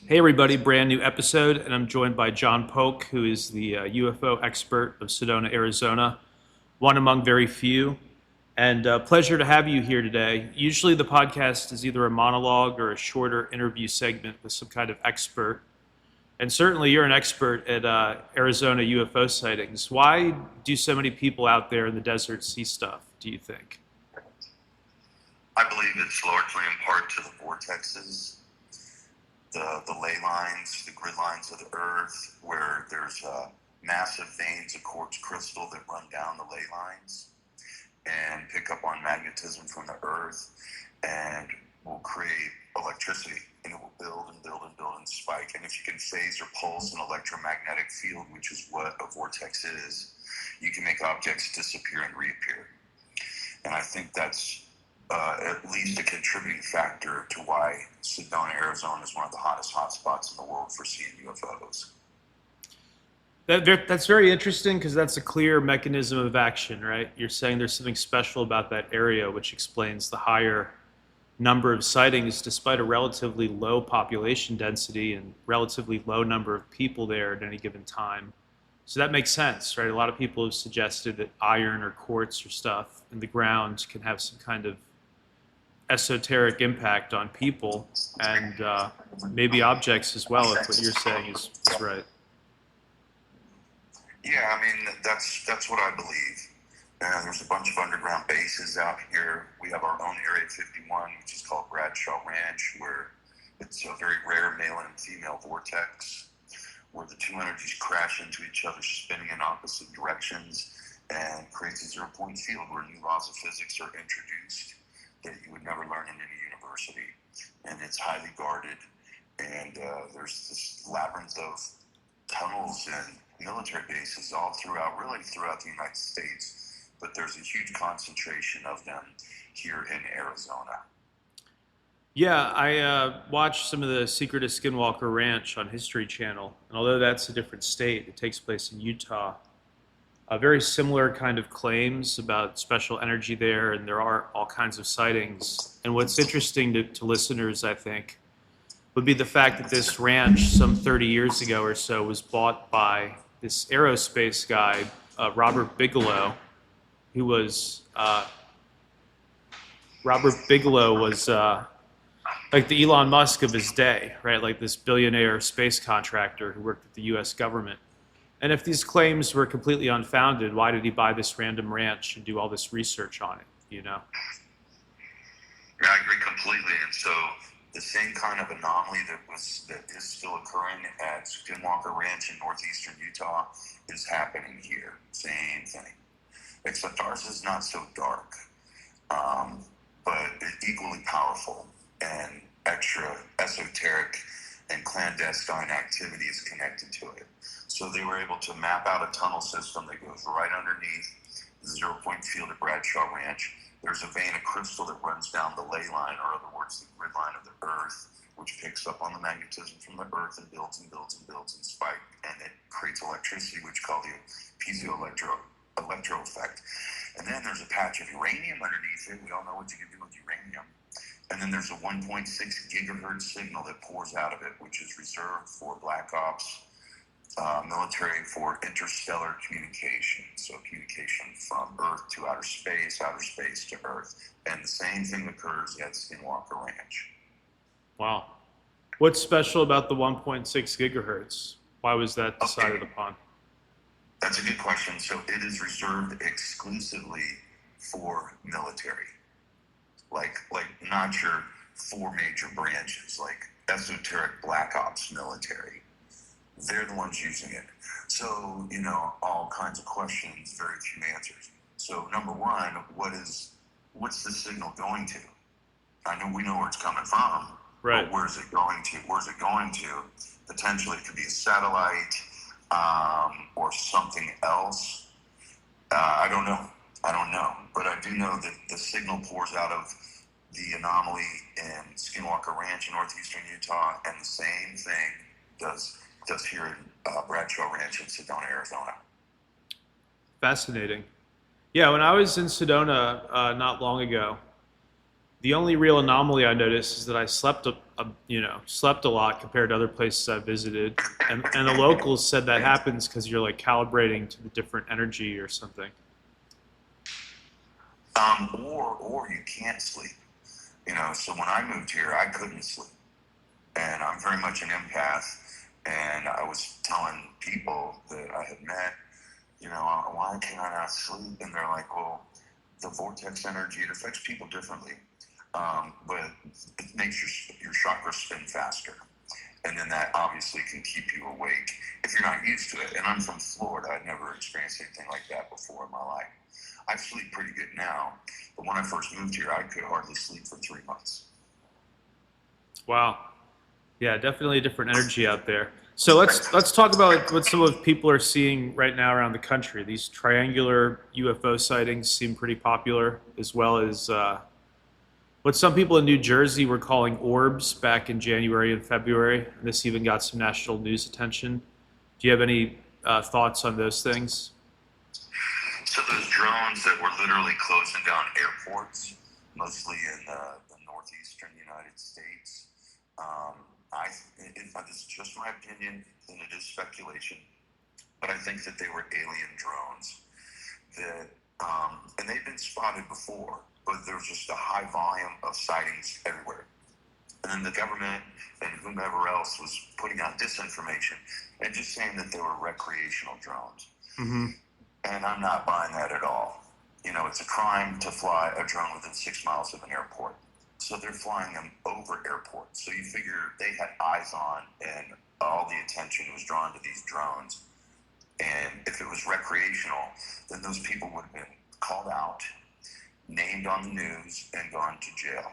Hey everybody, brand new episode, and I'm joined by John Polk, who is the UFO expert of Sedona, Arizona, one among very few. And pleasure to have you here today. Usually the podcast is either a monologue or a shorter interview segment with some kind of expert. And certainly you're an expert at Arizona UFO sightings. Why do so many people out there in the desert see stuff, do you think? I believe it's largely in part to the vortexes, the ley lines, the grid lines of the Earth, where there's massive veins of quartz crystal that run down the ley lines and pick up on magnetism from the Earth and will create electricity, and it will build and build and build and spike. And if you can phase or pulse an electromagnetic field, which is what a vortex is, you can make objects disappear and reappear. And I think that's at least a contributing factor to why Sedona, Arizona is one of the hottest hotspots in the world for seeing UFOs. That's very interesting because that's a clear mechanism of action, right? You're saying there's something special about that area, which explains the higher number of sightings despite a relatively low population density and relatively low number of people there at any given time. So that makes sense, right? A lot of people have suggested that iron or quartz or stuff in the ground can have some kind of esoteric impact on people and maybe objects as well, if what you're saying is right. Yeah, I mean, that's what I believe. There's a bunch of underground bases out here. We have our own Area 51, which is called Bradshaw Ranch, where it's a very rare male and female vortex, where the two energies crash into each other, spinning in opposite directions, and creates a zero-point field where new laws of physics are introduced that you would never learn in any university. And it's highly guarded, and there's this labyrinth of tunnels and military bases all throughout the United States, but there's a huge concentration of them here in Arizona. Yeah, I watched some of the Secret of Skinwalker Ranch on History Channel, and although that's a different state, it takes place in Utah. Very similar kind of claims about special energy there, and there are all kinds of sightings. And what's interesting to listeners, I think, would be the fact that this ranch, some 30 years ago or so, was bought by this aerospace guy, Robert Bigelow, who was Robert Bigelow was like the Elon Musk of his day, right? Like this billionaire space contractor who worked with the U.S. government. And if these claims were completely unfounded, why did he buy this random ranch and do all this research on it, you know? Yeah, I agree completely. And so the same kind of anomaly that is still occurring at Skinwalker Ranch in northeastern Utah is happening here. Same thing. Except ours is not so dark, but equally powerful, and extra esoteric and clandestine activity is connected to it. So they were able to map out a tunnel system that goes right underneath the zero-point field at Bradshaw Ranch. There's a vein of crystal that runs down the ley line, or in other words, the grid line of the Earth, which picks up on the magnetism from the Earth and builds and builds and builds and spike, and it creates electricity, which we call the piezoelectro effect. And then there's a patch of uranium underneath it. We all know what you can do with uranium. And then there's a 1.6 gigahertz signal that pours out of it, which is reserved for black ops military for interstellar communication. So communication from Earth to outer space to Earth. And the same thing occurs at Skinwalker Ranch. Wow. What's special about the 1.6 gigahertz? Why was that decided upon? That's a good question. So it is reserved exclusively for military. Like not your four major branches, like esoteric black ops military. They're the ones using it. So, all kinds of questions, very few answers. So number one, what's the signal going to? We know where it's coming from. Right. But where's it going to? Potentially it could be a satellite, or something else. I don't know. But I do know that the signal pours out of the anomaly in Skinwalker Ranch in northeastern Utah, and the same thing does here in Bradshaw Ranch in Sedona, Arizona. Fascinating. Yeah, when I was in Sedona not long ago, The only real anomaly I noticed is that I slept slept a lot compared to other places I visited, and the locals said that happens because you're like calibrating to the different energy or something. Or you can't sleep. So when I moved here, I couldn't sleep, and I'm very much an empath. And I was telling people that I had met, why can I not sleep? And they're like, well, the vortex energy, it affects people differently, but it makes your chakras spin faster. And then that obviously can keep you awake if you're not used to it. And I'm from Florida. I'd never experienced anything like that before in my life. I sleep pretty good now, but when I first moved here, I could hardly sleep for 3 months. Wow. Yeah, definitely a different energy out there. So let's talk about like what some of people are seeing right now around the country. These triangular UFO sightings seem pretty popular, as well as what some people in New Jersey were calling orbs back in January and February. This even got some national news attention. Do you have any thoughts on those things? So those drones that were literally closing down airports, mostly in the northeastern United States, this is just my opinion, and it is speculation, but I think that they were alien drones that, and they've been spotted before, but there was just a high volume of sightings everywhere. And then the government and whomever else was putting out disinformation and just saying that they were recreational drones. Mm-hmm. And I'm not buying that at all. It's a crime to fly a drone within 6 miles of an airport. So they're flying them over airports. So you figure they had eyes on, and all the attention was drawn to these drones. And if it was recreational, then those people would have been called out, named on the news, and gone to jail.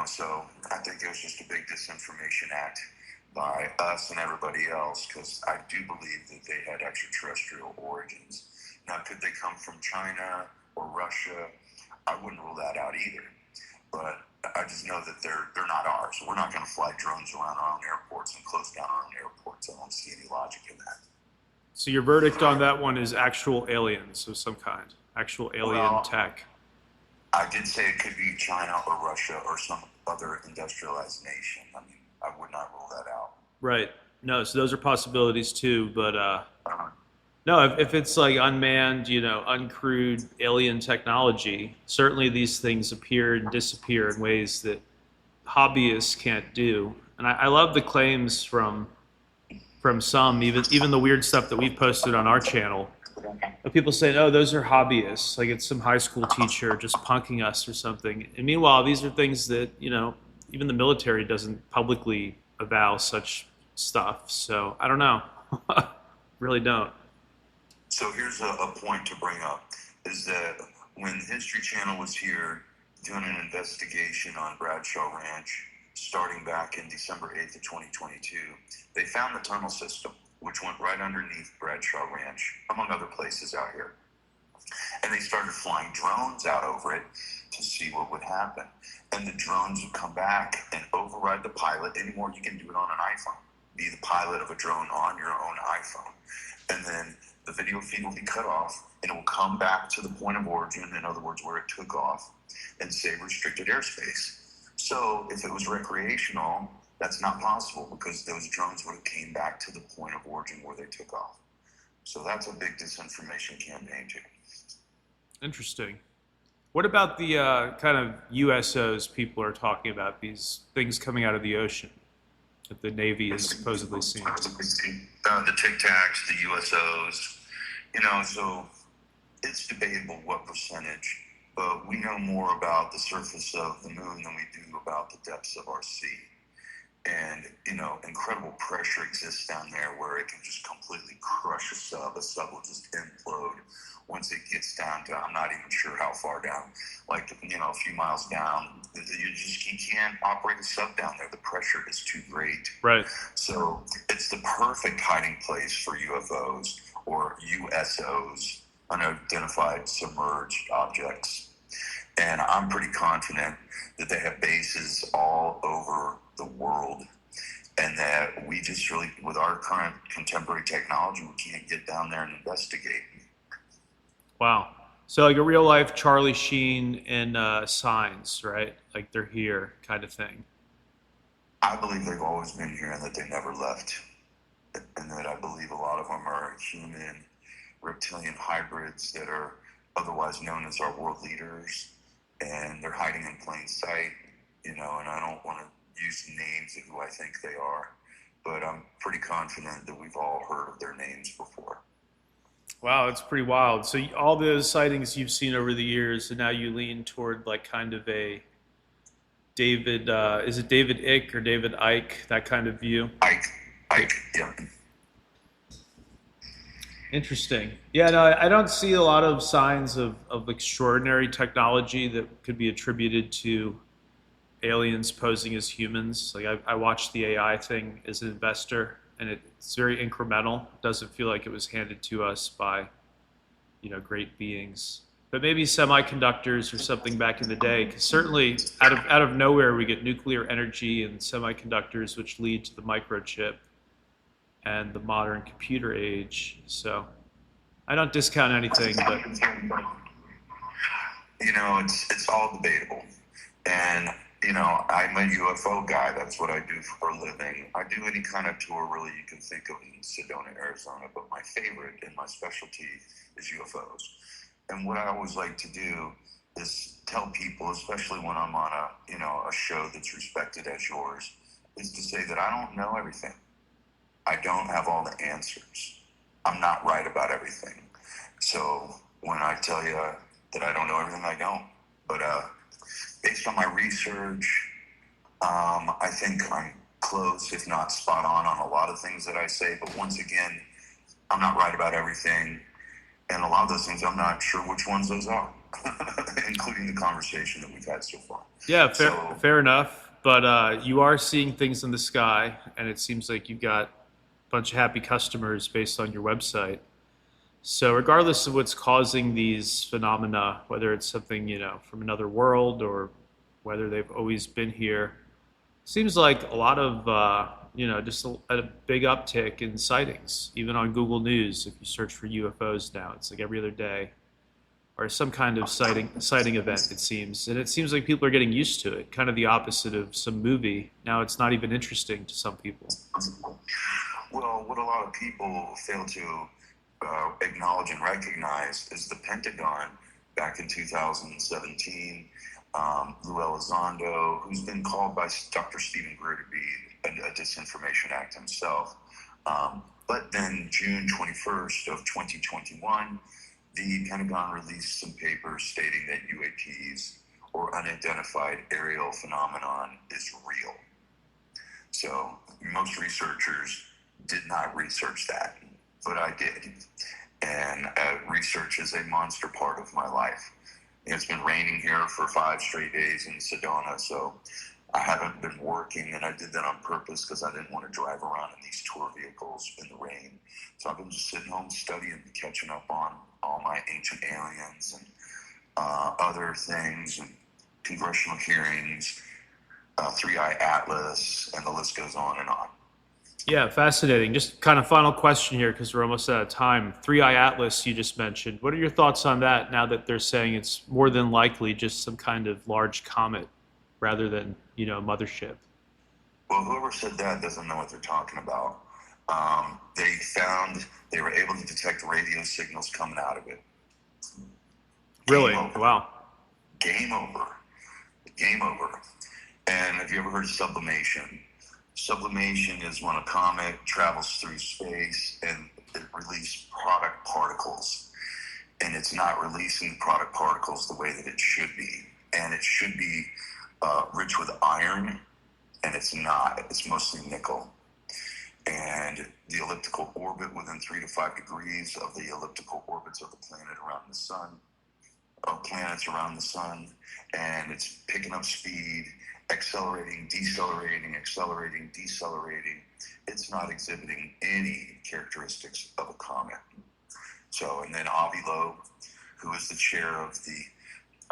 So I think it was just a big disinformation act by us and everybody else, because I do believe that they had extraterrestrial origins. Now, could they come from China or Russia? I wouldn't rule that out either. But I just know that they're not ours. We're not going to fly drones around our own airports and close down our own airports. I don't see any logic in that. So your verdict on that one is actual aliens of some kind, actual alien tech. I did say it could be China or Russia or some other industrialized nation. I mean, I would not rule that out. Right. No, so those are possibilities too. But Uh, no, if it's like unmanned, uncrewed alien technology, certainly these things appear and disappear in ways that hobbyists can't do. And I love the claims from some, even the weird stuff that we've posted on our channel. People say, "Oh, those are hobbyists. Like it's some high school teacher just punking us or something." And meanwhile, these are things that even the military doesn't publicly avow such stuff. So I don't know, really don't. So here's a point to bring up, is that when the History Channel was here doing an investigation on Bradshaw Ranch, starting back in December 8th of 2022, they found the tunnel system, which went right underneath Bradshaw Ranch, among other places out here. And they started flying drones out over it to see what would happen. And the drones would come back and override the pilot. Anymore, you can do it on an iPhone. Be the pilot of a drone on your own iPhone. And then the video feed will be cut off, and it will come back to the point of origin, in other words, where it took off, and say restricted airspace. So if it was recreational, that's not possible, because those drones would have came back to the point of origin where they took off. So that's a big disinformation campaign too. Interesting. What about the kind of USOs people are talking about? These things coming out of the ocean that the Navy is supposedly seeing. The Tic Tacs, the USOs, so it's debatable what percentage, but we know more about the surface of the moon than we do about the depths of our sea. And, incredible pressure exists down there where it can just completely crush a sub. A sub will just implode once it gets down to, I'm not even sure how far down, like, a few miles down. You can't operate a sub down there. The pressure is too great. Right. So it's the perfect hiding place for UFOs or USOs, unidentified submerged objects. And I'm pretty confident that they have bases all over the world, and that we just really, with our current contemporary technology, we can't get down there and investigate. Wow. So like a real life Charlie Sheen and Signs, right? Like they're here, kind of thing. I believe they've always been here and that they never left. And that I believe a lot of them are human reptilian hybrids that are otherwise known as our world leaders, and they're hiding in plain sight, and I don't want to use names of who I think they are, but I'm pretty confident that we've all heard of their names before. Wow, it's pretty wild. So all those sightings you've seen over the years, and now you lean toward like kind of a David, is it David Icke or David Icke, that kind of view? Ike, yeah. Interesting. Yeah, no, I don't see a lot of signs of extraordinary technology that could be attributed to aliens posing as humans. Like I watched the AI thing as an investor, and it's very incremental. It doesn't feel like it was handed to us by great beings. But maybe semiconductors or something back in the day, because certainly out of nowhere we get nuclear energy and semiconductors, which lead to the microchip and the modern computer age. So I don't discount anything, but It's all debatable. And, I'm a UFO guy. That's what I do for a living. I do any kind of tour really you can think of in Sedona, Arizona, but my favorite and my specialty is UFOs. And what I always like to do is tell people, especially when I'm on a show that's respected as yours, is to say that I don't know everything. I don't have all the answers. I'm not right about everything. So when I tell you that I don't know everything, I don't. But based on my research, I think I'm close, if not spot on a lot of things that I say. But once again, I'm not right about everything. And a lot of those things, I'm not sure which ones those are, including the conversation that we've had so far. yeah, So, fair enough. But you are seeing things in the sky, and it seems like you've got a bunch of happy customers based on your website. So, regardless of what's causing these phenomena, whether it's something from another world or whether they've always been here, seems like a lot of just a big uptick in sightings, even on Google News. If you search for UFOs now, it's like every other day, or some kind of sighting event. It seems, and it seems like people are getting used to it. Kind of the opposite of some movie. Now it's not even interesting to some people. well, what a lot of people fail to acknowledge and recognize is the Pentagon back in 2017. Lou Elizondo, who's been called by Dr. Stephen Greer to be a disinformation act himself. But then June 21st of 2021, the Pentagon released some papers stating that UAPs, or unidentified aerial phenomenon, is real. So most researchers did not research that, but I did. And research is a monster part of my life. It's been raining here for 5 straight days in Sedona, so I haven't been working, and I did that on purpose because I didn't want to drive around in these tour vehicles in the rain. So I've been just sitting home studying, catching up on all my ancient aliens and other things, and congressional hearings, Three-Eye Atlas, and the list goes on and on. Yeah, fascinating. Just kind of final question here because we're almost out of time. Three-Eye Atlas you just mentioned. What are your thoughts on that now that they're saying it's more than likely just some kind of large comet rather than, a mothership? Well, whoever said that doesn't know what they're talking about. They were able to detect radio signals coming out of it. Game Really? over. Wow. Game over. Game over. And have you ever heard of sublimation? Sublimation is when a comet travels through space and it releases product particles. And it's not releasing product particles the way that it should be. And it should be rich with iron, and it's not. It's mostly nickel. And the elliptical orbit within 3 to 5 degrees of the elliptical orbits of the planet around the sun, of planets around the sun, and it's picking up speed, accelerating, decelerating, accelerating, decelerating. It's not exhibiting any characteristics of a comet. So, and then Avi Loeb, who is the chair of the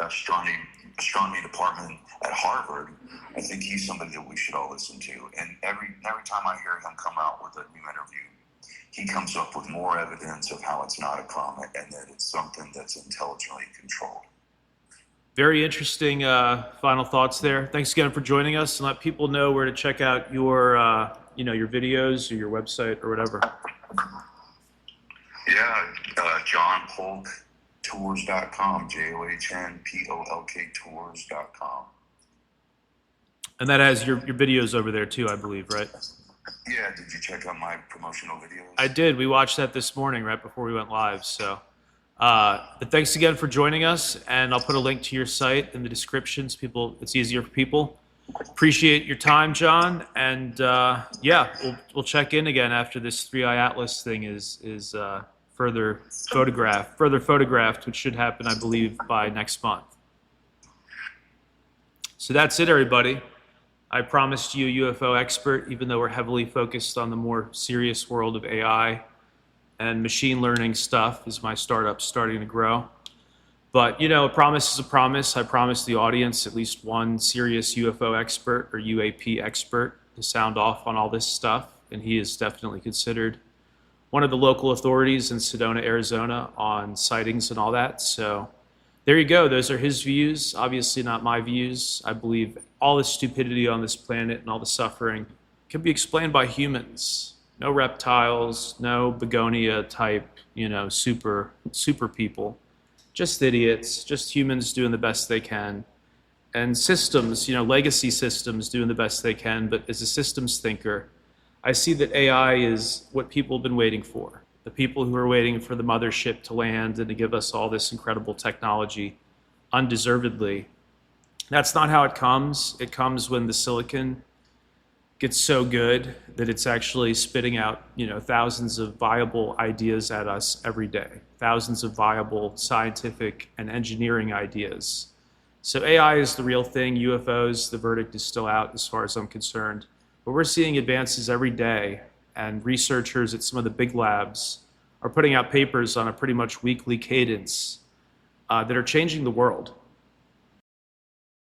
astronomy department at Harvard, I think he's somebody that we should all listen to. And every time I hear him come out with a new interview, he comes up with more evidence of how it's not a comet and that it's something that's intelligently controlled. Very interesting final thoughts there. Thanks again for joining us, and let people know where to check out your, your videos or your website or whatever. Yeah, johnpolktours.com, JOHNPOLK tours.com. And that has your videos over there too, I believe, right? Yeah, did you check out my promotional videos? I did. We watched that this morning right before we went live. So, but thanks again for joining us, and I'll put a link to your site in the descriptions. It's easier for people. Appreciate your time, John, and we'll check in again after this 3i Atlas thing is further photographed, which should happen, I believe, by next month. So that's it, everybody. I promised you a UFO expert, even though we're heavily focused on the more serious world of AI and machine learning stuff as my startup's starting to grow. But, a promise is a promise. I promised the audience at least one serious UFO expert or UAP expert to sound off on all this stuff, and he is definitely considered one of the local authorities in Sedona, Arizona on sightings and all that. So there you go. Those are his views, obviously not my views. I believe all the stupidity on this planet and all the suffering can be explained by humans. No reptiles, no begonia type, super people. Just idiots, just humans doing the best they can. And systems, legacy systems doing the best they can. But as a systems thinker, I see that AI is what people have been waiting for. The people who are waiting for the mothership to land and to give us all this incredible technology undeservedly. That's not how it comes. It comes when the silicon gets so good that it's actually spitting out, thousands of viable ideas at us every day, thousands of viable scientific and engineering ideas. So AI is the real thing. UFOs, the verdict is still out as far as I'm concerned. But we're seeing advances every day, and researchers at some of the big labs are putting out papers on a pretty much weekly cadence that are changing the world.